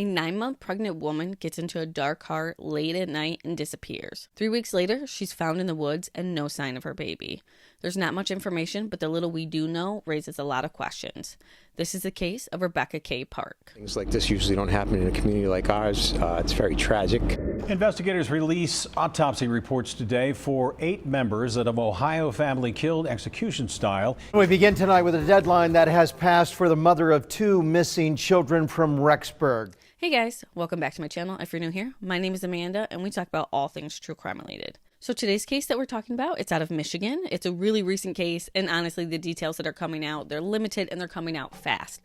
A 9-month pregnant woman gets into a dark car late at night and disappears. 3 weeks later, she's found in the woods and no sign of her baby. There's not much information, but the little we do know raises a lot of questions. This is the case of Rebecca K. Park. Things like this usually don't happen in a community like ours. It's very tragic. Investigators release autopsy reports today for 8 members of an Ohio family killed execution style. We begin tonight with a deadline that has passed for the mother of 2 missing children from Wexford. Hey guys, welcome back to my channel. If you're new here, my name is Amanda and we talk about all things true crime related. So today's case that we're talking about, it's out of Michigan. It's a really recent case, and honestly, the details that are coming out, they're limited and they're coming out fast.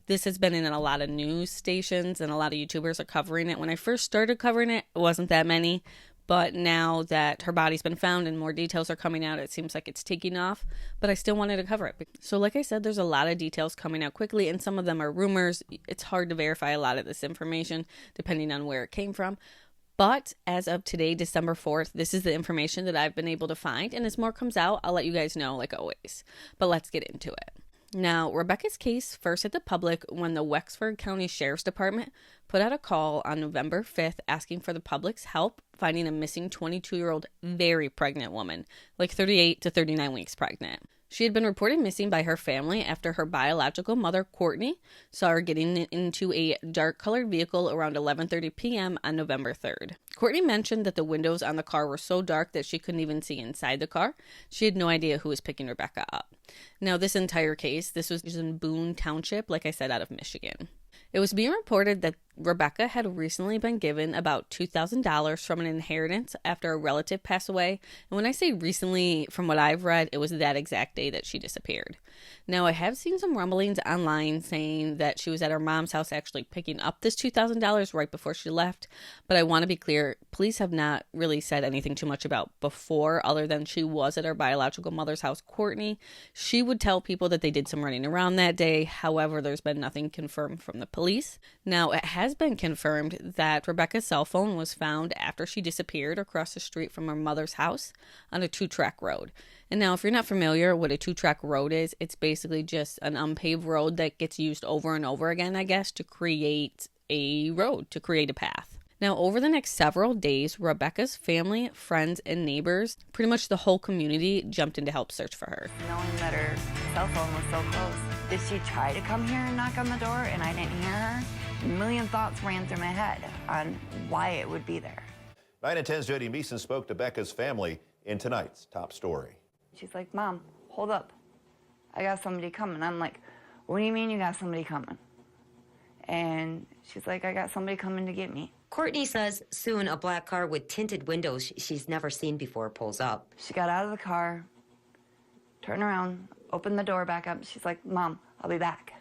This has been in a lot of news stations and a lot of YouTubers are covering it. When I first started covering it, it wasn't that many, but now that her body's been found and more details are coming out, it seems like it's taking off, but I still wanted to cover it. So like I said, there's a lot of details coming out quickly, and some of them are rumors. It's hard to verify a lot of this information depending on where it came from. But as of today, December 4th, this is the information that I've been able to find. And as more comes out, I'll let you guys know like always. But let's get into it. Now, Rebecca's case first hit the public when the Wexford County Sheriff's Department put out a call on November 5th asking for the public's help finding a missing 22-year-old very pregnant woman, like 38 to 39 weeks pregnant. She had been reported missing by her family after her biological mother, Courtney, saw her getting into a dark-colored vehicle around 11:30 p.m. on November 3rd. Courtney mentioned that the windows on the car were so dark that she couldn't even see inside the car. She had no idea who was picking Rebecca up. Now, this entire case, this was in Boone Township, like I said, out of Michigan. It was being reported that Rebecca had recently been given about $2,000 from an inheritance after a relative passed away. And when I say recently, from what I've read, it was that exact day that she disappeared. Now, I have seen some rumblings online saying that she was at her mom's house actually picking up this $2,000 right before she left. But I want to be clear, police have not really said anything too much about before, other than she was at her biological mother's house, Courtney. She would tell people that they did some running around that day. However, there's been nothing confirmed from the police. Now, it has been confirmed that Rebecca's cell phone was found after she disappeared across the street from her mother's house on a 2-track road. And now, if you're not familiar what a 2-track road is, it's basically just an unpaved road that gets used over and over again, I guess, to create a road, to create a path. Now, over the next several days, Rebecca's family, friends, and neighbors, pretty much the whole community, jumped in to help search for her. Knowing that her cell phone was so close. Did she try to come here and knock on the door and I didn't hear her? A million thoughts ran through my head on why it would be there. 9 and 10's Jody Meeson spoke to Becca's family in tonight's top story. She's like, Mom, hold up. I got somebody coming. I'm like, what do you mean you got somebody coming? And she's like, I got somebody coming to get me. Courtney says soon a black car with tinted windows she's never seen before pulls up. She got out of the car, turned around, opened the door back up. She's like, Mom, I'll be back.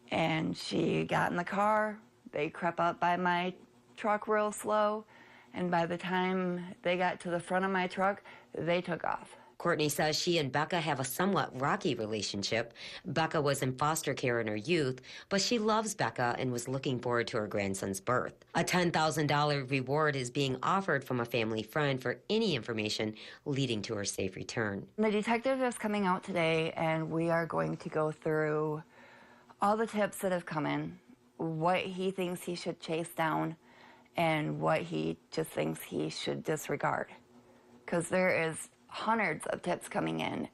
And she got in the car. They crept up by my truck real slow. And by the time they got to the front of my truck, they took off. Courtney says she and Becca have a somewhat rocky relationship. Becca was in foster care in her youth, but she loves Becca and was looking forward to her grandson's birth. A $10,000 reward is being offered from a family friend for any information leading to her safe return. The detective is coming out today, and we are going to go through all the tips that have come in, what he thinks he should chase down, and what he just thinks he should disregard. Because there is hundreds of tips coming in,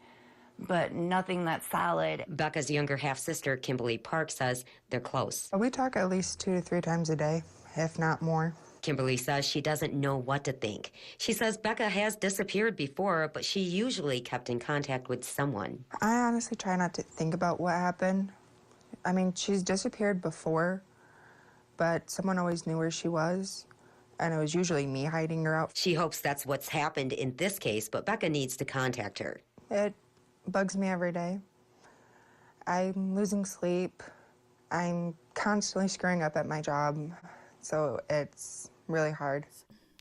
but nothing that's solid. Becca's younger half-sister, Kimberly Park, says they're close. We talk at least 2 to 3 times a day, if not more. Kimberly says she doesn't know what to think. She says Becca has disappeared before, but she usually kept in contact with someone. I honestly try not to think about what happened. I mean, she's disappeared before, but someone always knew where she was. And it was usually me hiding her out. She hopes that's what's happened in this case, but Becca needs to contact her. It bugs me every day. I'm losing sleep. I'm constantly screwing up at my job, so it's really hard.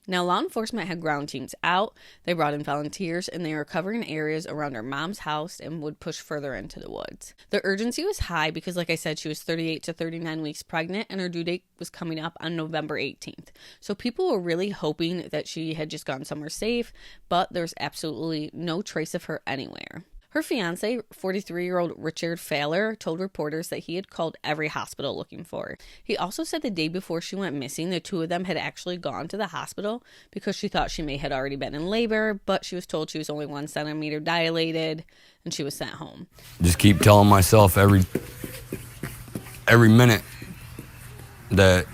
Now, law enforcement had ground teams out, they brought in volunteers, and they were covering areas around her mom's house and would push further into the woods. The urgency was high because, like I said, she was 38 to 39 weeks pregnant, and her due date was coming up on November 18th. So people were really hoping that she had just gone somewhere safe, but there's absolutely no trace of her anywhere. Her fiance, 43-year-old Richard Fowler, told reporters that he had called every hospital looking for her. He also said the day before she went missing, the two of them had actually gone to the hospital because she thought she may had already been in labor, but she was told she was only 1 centimeter dilated, and she was sent home. Just keep telling myself every minute that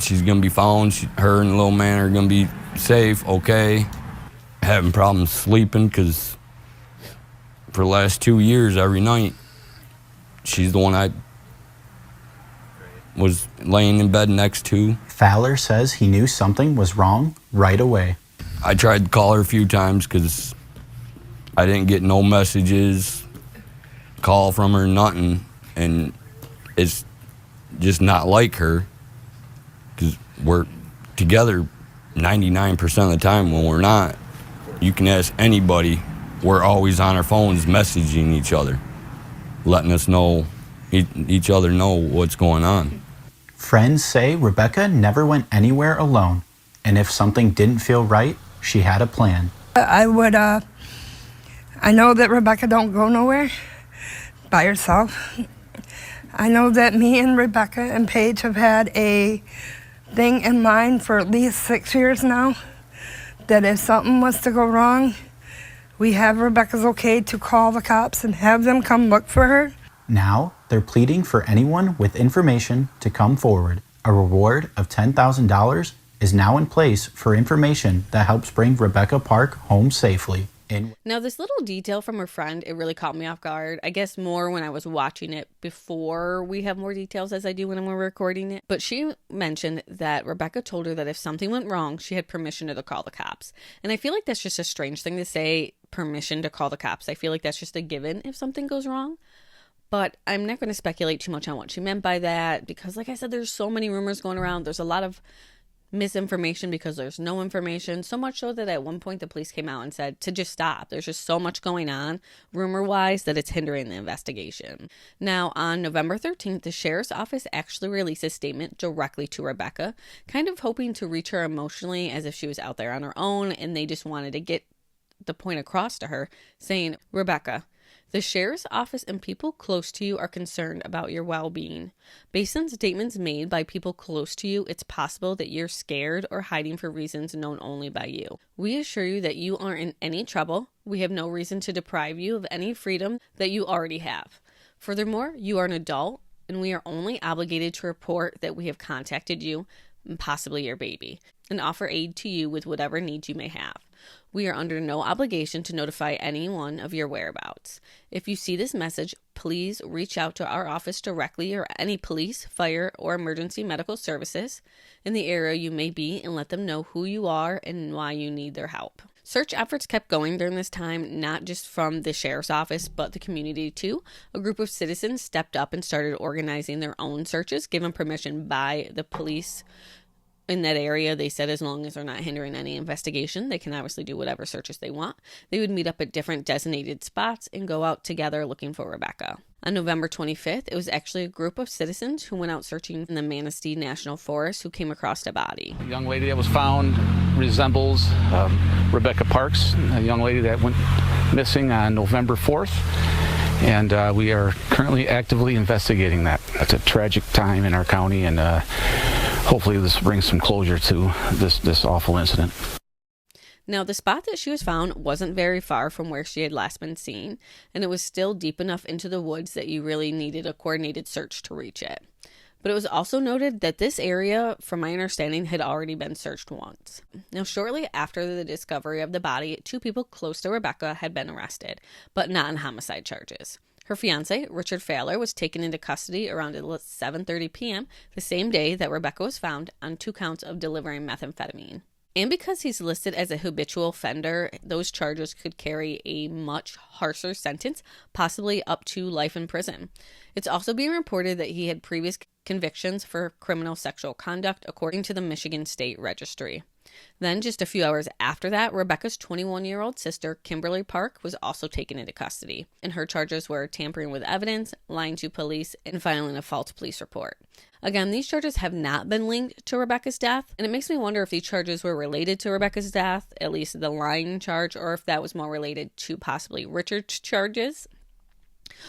she's going to be found. Her and the little man are going to be safe, okay. Having problems sleeping because for the last 2 years, every night, she's the one I was laying in bed next to. Fowler says he knew something was wrong right away. I tried to call her a few times because I didn't get no messages, call from her, nothing. And it's just not like her because we're together 99% of the time. When we're not, you can ask anybody. We're always on our phones messaging each other, letting us know, each other know what's going on. Friends say Rebecca never went anywhere alone, and if something didn't feel right, she had a plan. I know that Rebecca don't go nowhere by herself. I know that me and Rebecca and Paige have had a thing in mind for at least 6 years now, that if something was to go wrong, we have Rebecca's okay to call the cops and have them come look for her. Now, they're pleading for anyone with information to come forward. A reward of $10,000 is now in place for information that helps bring Rebecca Park home safely. Now, this little detail from her friend, it really caught me off guard. I guess more when I was watching it before we have more details as I do when I'm recording it. But she mentioned that Rebecca told her that if something went wrong, she had permission to call the cops. And I feel like that's just a strange thing to say, permission to call the cops. I feel like that's just a given if something goes wrong. But I'm not going to speculate too much on what she meant by that because, like I said, there's so many rumors going around. There's a lot of misinformation because there's no information, so much so that at one point the police came out and said to just stop. There's just so much going on rumor wise that it's hindering the investigation. Now, on November 13th, the sheriff's office actually released a statement directly to Rebecca, kind of hoping to reach her emotionally as if she was out there on her own, and they just wanted to get the point across to her, saying, Rebecca, the sheriff's office and people close to you are concerned about your well-being. Based on statements made by people close to you, it's possible that you're scared or hiding for reasons known only by you. We assure you that you aren't in any trouble. We have no reason to deprive you of any freedom that you already have. Furthermore, you are an adult, and we are only obligated to report that we have contacted you, and possibly your baby, and offer aid to you with whatever needs you may have. We are under no obligation to notify anyone of your whereabouts. If you see this message, please reach out to our office directly or any police, fire, or emergency medical services in the area you may be and let them know who you are and why you need their help. Search efforts kept going during this time, not just from the sheriff's office, but the community too. A group of citizens stepped up and started organizing their own searches, given permission by the police in that area. They said as long as they're not hindering any investigation, they can obviously do whatever searches they want. They would meet up at different designated spots and go out together looking for Rebecca. On November 25th, it was actually a group of citizens who went out searching in the Manistee National Forest who came across a body. The young lady that was found resembles Rebecca Parks, a young lady that went missing on November 4th. And we are currently actively investigating that. It's a tragic time in our county, and hopefully this brings some closure to this awful incident. Now, the spot that she was found wasn't very far from where she had last been seen, and it was still deep enough into the woods that you really needed a coordinated search to reach it. But it was also noted that this area, from my understanding, had already been searched once. Now, shortly after the discovery of the body, 2 people close to Rebecca had been arrested, but not on homicide charges. Her fiancé, Richard Fowler, was taken into custody around 7:30 p.m. the same day that Rebecca was found on 2 counts of delivering methamphetamine. And because he's listed as a habitual offender, those charges could carry a much harsher sentence, possibly up to life in prison. It's also being reported that he had previous convictions for criminal sexual conduct, according to the Michigan State Registry. Then, just a few hours after that, Rebecca's 21-year-old sister, Kimberly Park, was also taken into custody, and her charges were tampering with evidence, lying to police, and filing a false police report. Again, these charges have not been linked to Rebecca's death, and it makes me wonder if these charges were related to Rebecca's death, at least the lying charge, or if that was more related to possibly Richard's charges.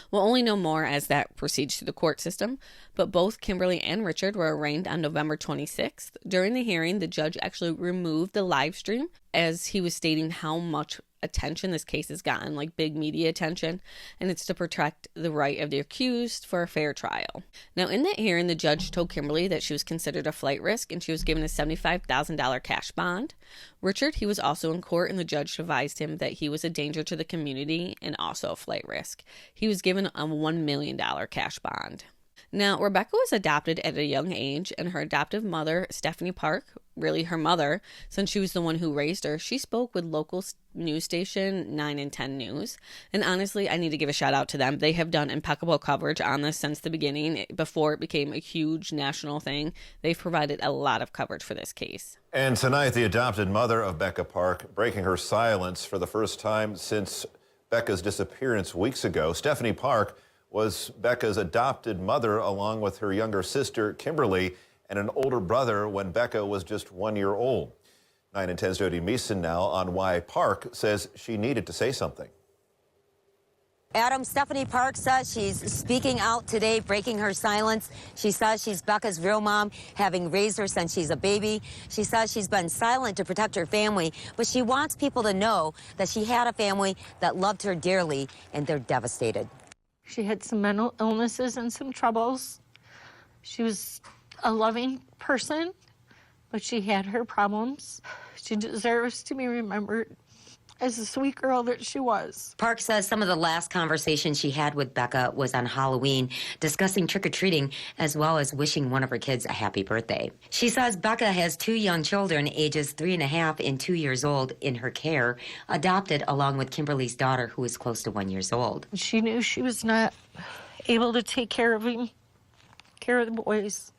We'll only know more as that proceeds through the court system, but both Kimberly and Richard were arraigned on November 26th. During the hearing, the judge actually removed the live stream as he was stating how much attention this case has gotten, like big media attention, and it's to protect the right of the accused for a fair trial. Now, in that hearing, the judge told Kimberly that she was considered a flight risk and she was given a $75,000 cash bond. Richard, he was also in court, and the judge advised him that he was a danger to the community and also a flight risk. He was given a $1 million cash bond. Now, Rebecca was adopted at a young age, and her adoptive mother, Stephanie Park, really her mother, since she was the one who raised her, she spoke with local news station 9 and 10 News. And honestly, I need to give a shout out to them. They have done impeccable coverage on this since the beginning, before it became a huge national thing. They've provided a lot of coverage for this case. And tonight, the adopted mother of Becca Park breaking her silence for the first time since Becca's disappearance weeks ago. Stephanie Park was Becca's adopted mother, along with her younger sister, Kimberly, and an older brother when Becca was just 1 year old. 9 and 10's Jody Meeson now on why Park says she needed to say something. Adam, Stephanie Park says she's speaking out today, breaking her silence. She says she's Becca's real mom, having raised her since she's a baby. She says she's been silent to protect her family, but she wants people to know that she had a family that loved her dearly, and they're devastated. She had some mental illnesses and some troubles. She was a loving person, but she had her problems. She deserves to be remembered as the sweet girl that she was. Park says some of the last conversations she had with Becca was on Halloween, discussing trick-or-treating as well as wishing one of her kids a happy birthday. She says Becca has 2 young children, ages 3.5 and 2 years old, in her care, adopted along with Kimberly's daughter, who is close to 1 year old. She knew she was not able to take care of him, care of the boys.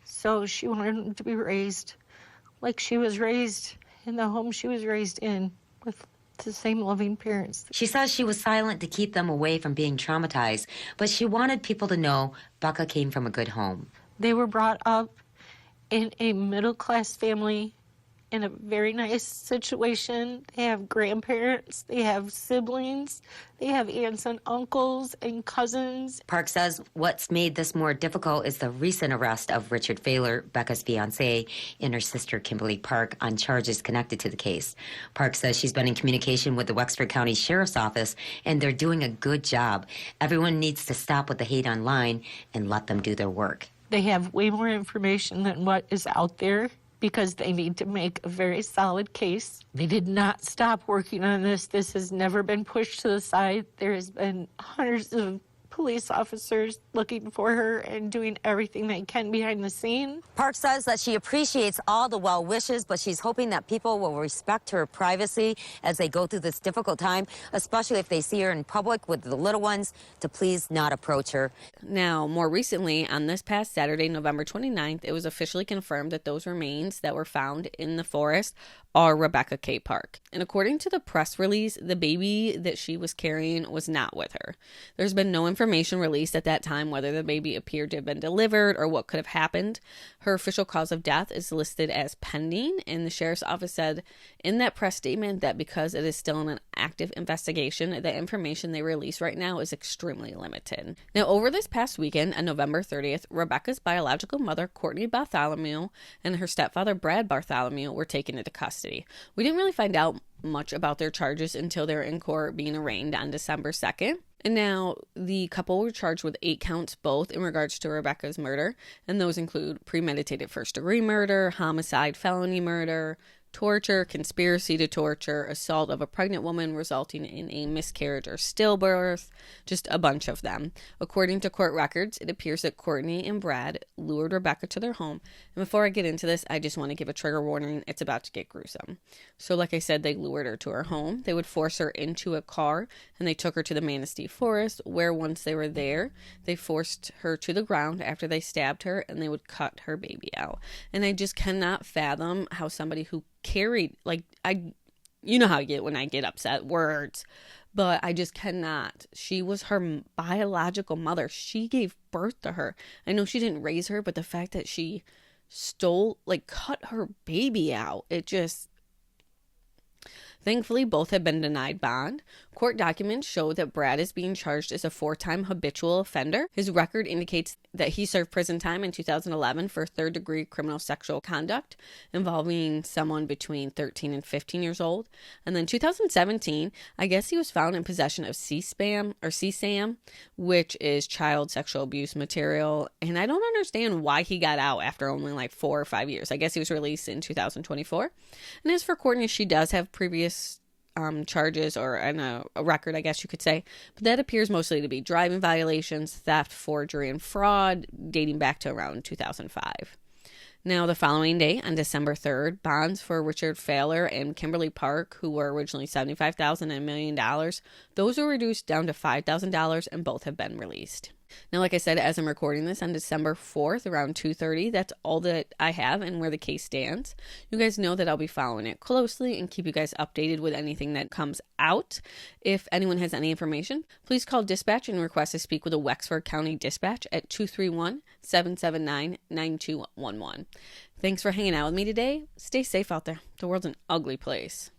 So she wanted him to be raised like she was raised in the home she was raised in, with the same loving parents. She says she was silent to keep them away from being traumatized, but she wanted people to know Becca came from a good home. They were brought up in a middle-class family in a very nice situation. They have grandparents, they have siblings, they have aunts and uncles and cousins. Park says what's made this more difficult is the recent arrest of Richard Failer, Becca's fiancé, and her sister Kimberly Park on charges connected to the case. Park says she's been in communication with the Wexford County Sheriff's Office, and they're doing a good job. Everyone needs to stop with the hate online and let them do their work. They have way more information than what is out there, because they need to make a very solid case. They did not stop working on this. This has never been pushed to the side. There has been hundreds of police officers looking for her and doing everything they can behind the scene. Park says that she appreciates all the well wishes, but she's hoping that people will respect her privacy as they go through this difficult time, especially if they see her in public with the little ones, to please not approach her. Now, more recently, on this past Saturday, November 29th, it was officially confirmed that those remains that were found in the forest are Rebecca K. Park. And according to the press release, the baby that she was carrying was not with her. There's been no information released at that time whether the baby appeared to have been delivered or what could have happened. Her official cause of death is listed as pending, and the sheriff's office said in that press statement that because it is still in an active investigation, the information they release right now is extremely limited. Now, over this past weekend, on November 30th, Rebecca's biological mother, Courtney Bartholomew, and her stepfather, Brad Bartholomew, were taken into custody. We didn't really find out much about their charges until they were in court being arraigned on December 2nd. And now the couple were charged with 8 counts both in regards to Rebecca's murder, and those include premeditated first-degree murder, homicide, felony murder, torture, conspiracy to torture, assault of a pregnant woman resulting in a miscarriage or stillbirth, just a bunch of them. According to court records, it appears that Courtney and Brad lured Rebecca to their home. And before I get into this, I just want to give a trigger warning. It's about to get gruesome. So like I said, they lured her to her home. They would force her into a car, and they took her to the Manistee Forest, where once they were there, they forced her to the ground after they stabbed her, and they would cut her baby out. And I just cannot fathom how somebody who carried, you know how I get when I get upset, words, but I just cannot. She was her biological mother. She gave birth to her. I know she didn't raise her, but the fact that she cut her baby out, it just... Thankfully, both have been denied bond. Court documents show that Brad is being charged as a 4-time habitual offender. His record indicates that he served prison time in 2011 for third-degree criminal sexual conduct involving someone between 13 and 15 years old. And then 2017, I guess he was found in possession of CSAM, which is child sexual abuse material. And I don't understand why he got out after only 4 or 5 years. I guess he was released in 2024. And as for Courtney, she does have previous charges or a record, I guess you could say, but that appears mostly to be driving violations, theft, forgery, and fraud dating back to around 2005. Now, the following day, on December 3rd, bonds for Richard Fowler and Kimberly Park, who were originally $75,000 and $1 million, those were reduced down to $5,000, and both have been released. Now, like I said, as I'm recording this on December 4th, around 2:30, that's all that I have and where the case stands. You guys know that I'll be following it closely and keep you guys updated with anything that comes out. If anyone has any information, please call dispatch and request to speak with the Wexford County Dispatch at 231-779-9211. Thanks for hanging out with me today. Stay safe out there. The world's an ugly place.